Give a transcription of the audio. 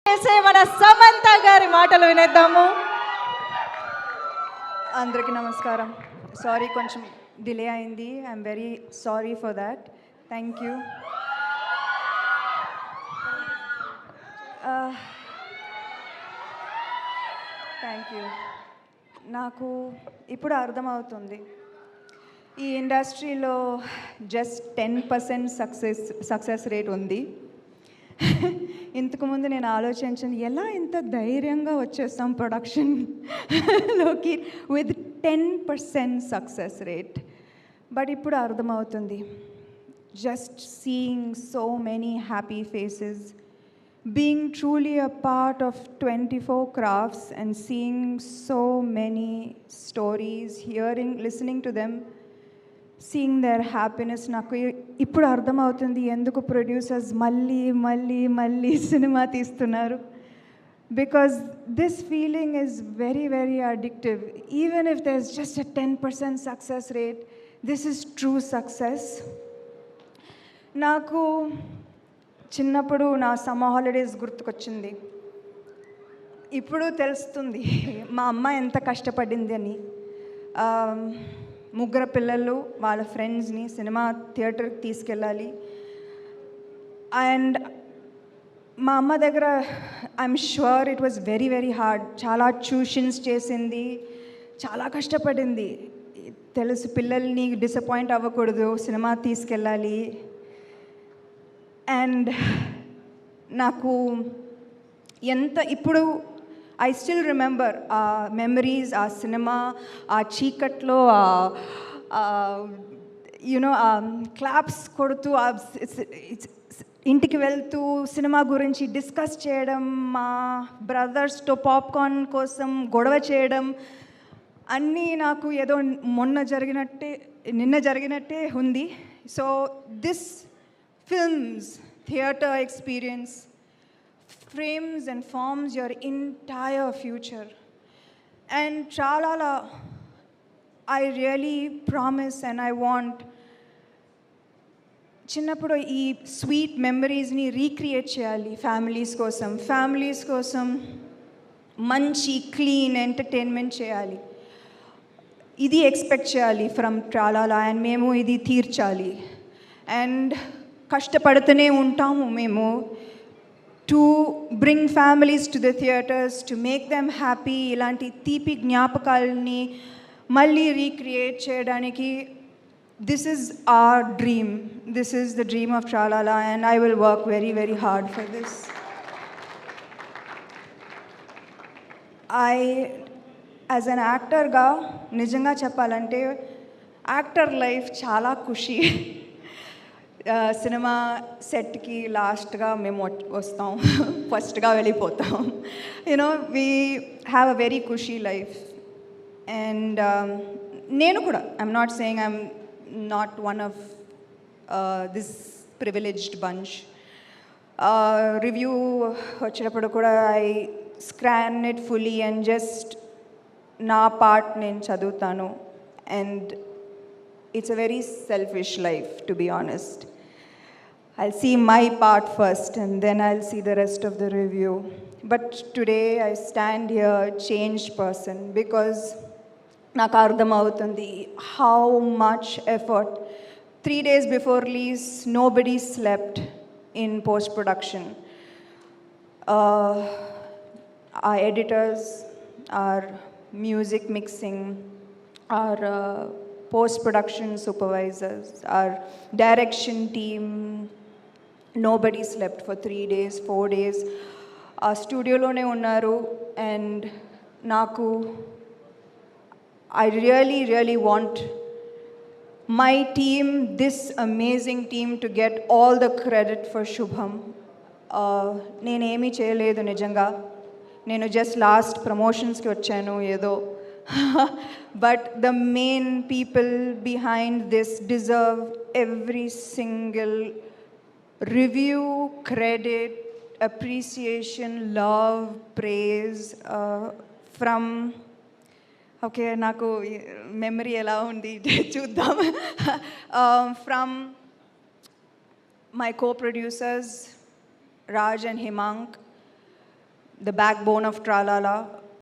చేసే మన సమంత గారి మాటలు వినేద్దాము. అందరికీ నమస్కారం. సారీ కొంచెం డిలే అయింది. I'm very sorry for that. Thank you. Thank you. నాకు ఇప్పుడు అర్థమవుతుంది ఈ ఇండస్ట్రీలో జస్ట్ 10% సక్సెస్ రేట్ ఉంది. ఇంతకుముందు నేను ఆలోచించింది ఎలా ఇంత ధైర్యంగా వచ్చేస్తాం ప్రొడక్షన్లోకి విత్ 10% సక్సెస్ రేట్. బట్ ఇప్పుడు అర్థమవుతుంది just seeing so many happy faces, being truly a part of 24 crafts and seeing so many stories, listening to them, seeing their happiness. నాకు ఇప్పుడు అర్థమవుతుంది ఎందుకు ప్రొడ్యూసర్స్ మళ్ళీ మళ్ళీ మళ్ళీ సినిమా తీస్తున్నారు. Because this feeling is very very addictive. Even if there is just a 10% success rate, this is true success. నాకు చిన్నప్పుడు నా సమ్మర్ హాలిడేస్ గుర్తుకొచ్చింది. ఇప్పుడు తెలుస్తుంది మా అమ్మ ఎంత కష్టపడింది అని. ముగ్గురు పిల్లలు వాళ్ళ ఫ్రెండ్స్ని సినిమా థియేటర్కి తీసుకెళ్ళాలి. అండ్ మా అమ్మ దగ్గర I'm sure it was very very hard. చాలా ట్యూషన్స్ చేసింది, చాలా కష్టపడింది. తెలుసు పిల్లల్ని డిసప్పాయింట్ అవ్వకూడదు, సినిమా తీసుకెళ్ళాలి. అండ్ నాకు ఎంత ఇప్పుడు ఐ స్టిల్ రిమెంబర్ ఆ మెమరీస్, ఆ సినిమా, ఆ చీకట్లో యూనో క్లాప్స్ కొడుతూ ఇంటికి వెళ్తూ సినిమా గురించి డిస్కస్ చేయడం, మా బ్రదర్స్తో పాప్కార్న్ కోసం గొడవ చేయడం అన్నీ నాకు ఏదో నిన్న జరిగినట్టే ఉంది. So this films, theatre experience frames and forms your entire future. And Tralala, I really promise and I want చిన్నప్పుడు ఈ స్వీట్ మెమరీస్ని రీక్రియేట్ చేయాలి ఫ్యామిలీస్ కోసం మంచి క్లీన్ ఎంటర్టైన్మెంట్ చేయాలి. ఇది ఎక్స్పెక్ట్ చేయాలి ఫ్రమ్ ట్రాలాలా. అండ్ మేము ఇది తీర్చాలి. అండ్ కష్టపడుతూనే ఉంటాము మేము to bring families to the theatres, to make them happy. ఇలాంటి తీపి జ్ఞాపకాలని మళ్ళీ రీక్రియేట్ చేయడానికి this is our dream. This is the dream of Tralala and I will work very very hard for this. As an యాక్టర్గా నిజంగా చెప్పాలంటే actor life చాలా ఖుషి. Cinema సెట్కి లాస్ట్గా మేము వస్తాం, ఫస్ట్గా వెళ్ళిపోతాం. You know we have a very ఖుషీ లైఫ్. అండ్ నేను కూడా I'm not saying I'm not one of this privileged bunch. Review వచ్చినప్పుడు కూడా I scan it fully and just నా పార్ట్ నేను చదువుతాను. అండ్ it's a very selfish life, to be honest. I'll see my part first and then I'll see the rest of the review. But today I stand here a changed person because నాకు అర్థమవుతుంది how much effort. 3 days before release nobody slept in post production. Our editors, our music mixing, our post-production supervisors, our direction team, nobody slept for 3 days, 4 days. ఆ స్టూడియోలోనే ఉన్నారు. And నాకు I really want my team, this amazing team to get all the credit for శుభం. నేనేమీ చేయలేదు నిజంగా. నేను just last ప్రమోషన్స్కి వచ్చాను ఏదో. But the main people behind this deserve every single review, credit, appreciation, love, praise from okay naku memory ela undi chuddam from my co-producers Raj and Himank, the backbone of ట్రాలాలా,